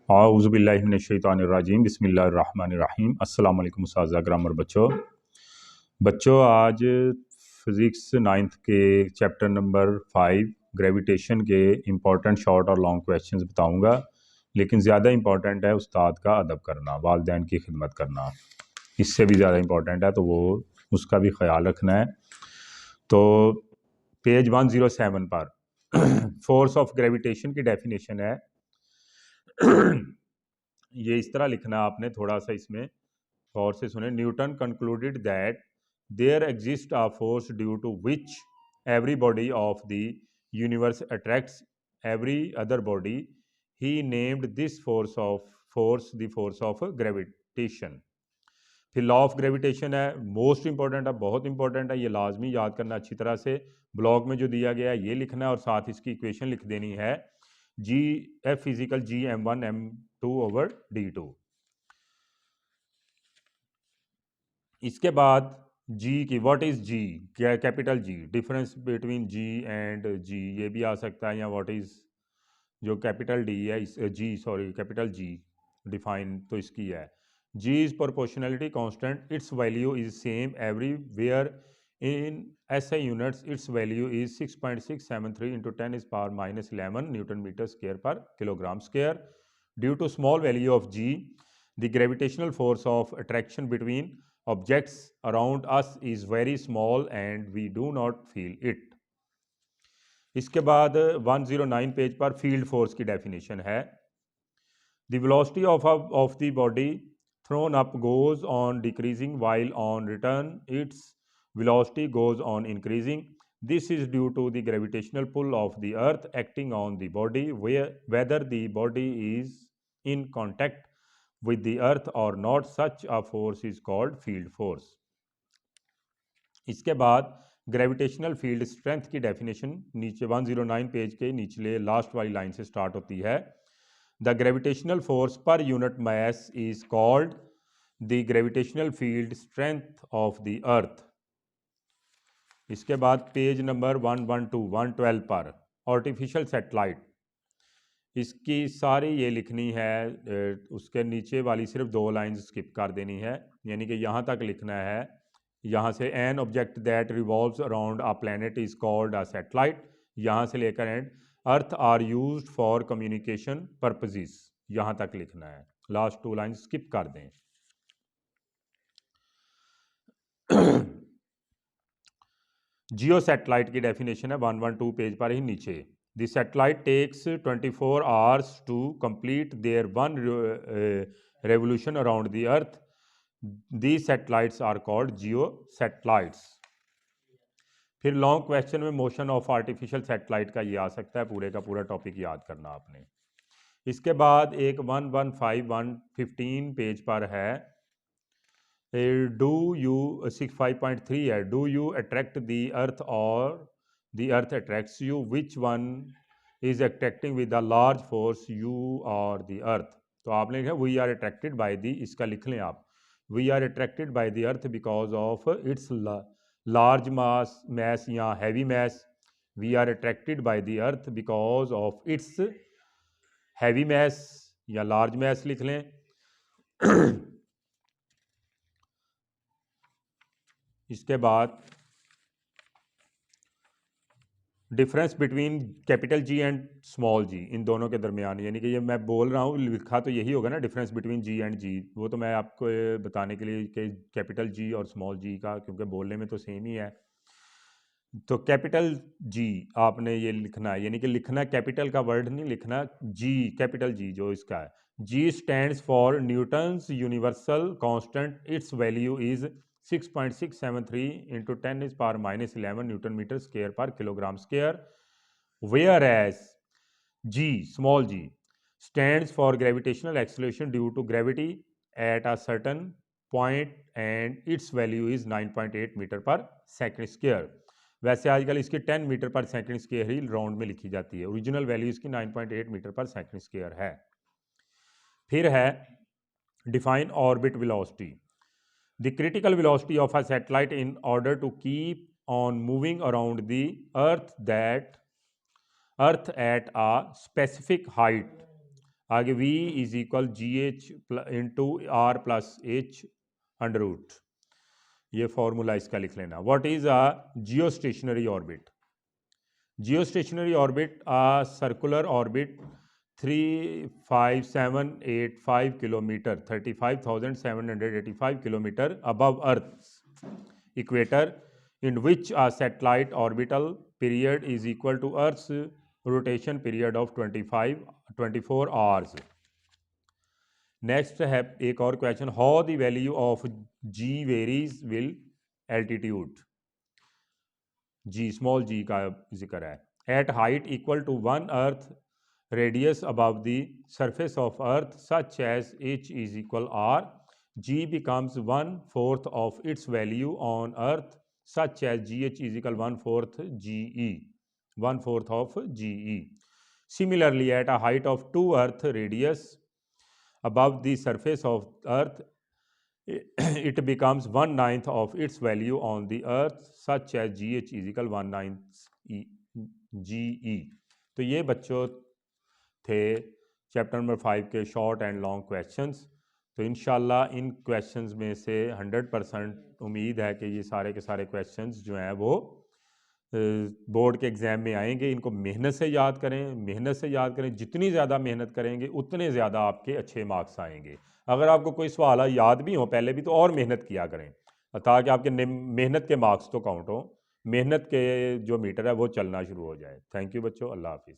आऊज़ुबिल्लाहिमिनश्शैतानिर्रजीम बिस्मिल्लाहिर्रहमानिर्रहीम। अस्सलाम वालेकुम उस्ताज़ ग्रामर बच्चों आज फ़िज़िक्स नाइन्थ के चैप्टर नंबर 5 ग्रेविटेशन के इम्पोर्टेंट शॉर्ट और लॉन्ग क्वेश्चंस बताऊंगा, लेकिन ज़्यादा इम्पोर्टेंट है उस्ताद का अदब करना, वालिदैन की खिदमत करना, इससे भी ज़्यादा इम्पोर्टेंट है, तो वो उसका भी ख्याल रखना है। तो पेज 107 पर फोर्स ऑफ ग्रेविटेशन की डेफिनेशन है। ये इस तरह लिखना आपने, थोड़ा सा इसमें गौर से सुने। Newton concluded that there exist a force due to which every body of the universe attracts every other body. He named this force the force of gravitation. फिर लॉ ऑफ ग्रेविटेशन है, मोस्ट इंपॉर्टेंट है, बहुत important है, ये लाजमी याद करना अच्छी तरह से। ब्लॉक में जो दिया गया है ये लिखना है और साथ इसकी इक्वेशन लिख देनी है, जी एफ फिजिकल जी m1 m2/d2। इसके बाद जी की what is G, capital G, difference between G and G, ये भी आ सकता है, या व्हाट इज जो कैपिटल डी है इस G sorry capital G define तो इसकी है, G is proportionality constant, its value is same everywhere in SI units, its value is 6.673 into 10⁻⁻11 newton metre square per kilogram square. Due to small value of G, the gravitational force of attraction between objects around us is very small and we do not feel it। इसके बाद 109 page पर field force की definition है। The velocity of the body throne up goes on decreasing while on return its velocity goes on increasing। This is due to the gravitational pull of the earth acting on the body, whether the body is in contact with the earth or not, such a force is called field force। इसके बाद gravitational field strength की definition नीचे 109 page के निचले last वाली line से start होती है। The gravitational force per unit mass is called the gravitational field strength of the earth. इसके बाद पेज नंबर 112 पर आर्टिफिशियल सैटेलाइट, इसकी सारी ये लिखनी है, उसके नीचे वाली सिर्फ 2 लाइंस स्किप कर देनी है, यानी कि यहाँ तक लिखना है, यहाँ से an object that revolves around a planet is called a satellite, यहाँ से लेकर and earth are used for communication purposes, यहाँ तक लिखना है, लास्ट 2 लाइन स्किप कर दें। जियो सैटेलाइट की डेफिनेशन है 112 पेज पर ही नीचे। The satellite takes 24 hours to complete their one revolution around the earth. The satellites are called geo satellites. फिर लॉन्ग क्वेश्चन में मोशन ऑफ आर्टिफिशियल सैटेलाइट का ये आ सकता है, पूरे का पूरा टॉपिक याद करना आपने। इसके बाद एक 115 पेज पर है, डू यू 65.3 है, do you attract the earth और the earth attracts you, which one is attracting with the large force, you और द अर्थ। तो आपने लिखा we are attracted by the, इसका लिख लें आप, we are attracted by the earth because of its large mass या heavy mass। We are attracted by the earth because of its heavy mass या large mass लिख लें। इसके बाद difference between capital G and small G, इन दोनों के दरमियान, यानी कि ये मैं बोल रहा हूँ, लिखा तो यही होगा ना, डिफरेंस बिटवीन जी एंड जी, वो तो मैं आपको बताने के लिए कि कैपिटल जी और स्मॉल जी का, क्योंकि बोलने में तो सेम ही है। तो कैपिटल जी आपने ये लिखना है, यानी कि लिखना कैपिटल का वर्ड नहीं लिखना, जी कैपिटल जी जो इसका है। G stands for newton's universal constant, its value is 6.673 into 10⁻⁻11 newton metre square per kilogram square. Whereas G small G stands for gravitational acceleration due to gravity at a certain point and its value is 9.8 metre per second square. वैसे आजकल इसकी 10 metre per second square ही round में लिखी जाती है, original value इसकी 9.8 metre per second square है। फिर है define orbit velocity, the critical velocity of a satellite in order to keep on moving around the earth that earth at a specific height आगे v is equal G H into R plus H under root, ये formula इसका लिख लेना। What is a geostationary orbit? Geostationary orbit, a circular orbit 35785 kilometer, 35,785 kilometer above Earth's equator, in which a satellite orbital period is equal to Earth's rotation period of 24 hours. Next है एक और question, how the value of G varies will altitude, G small G का जिक्र है। At height equal to 1 earth radius above the surface of earth such as H is equal R, G becomes 1/4 of its value on earth such as G H is equal 1/4 G E, 1/4 of G E. Similarly at a height of 2 earth radius above the surface of earth it becomes 1/9 of its value on the earth such as gh is equal 1/9 ge। तो ये बच्चों थे chapter number 5 के short and long questions. तो इंशाल्लाह इन questions में से 100% उम्मीद है कि ये सारे के सारे क्वेश्चंस जो हैं वो बोर्ड के एग्ज़ाम में आएंगे। इनको मेहनत से याद करें, मेहनत से याद करें, जितनी ज़्यादा मेहनत करेंगे उतने ज़्यादा आपके अच्छे मार्क्स आएंगे। अगर आपको कोई सवाल याद भी हो पहले भी तो और मेहनत किया करें ताकि आपके मेहनत के मार्क्स तो काउंट हो, मेहनत के जो मीटर है वो चलना शुरू हो जाए। थैंक यू बच्चों, अल्लाह हाफिज़।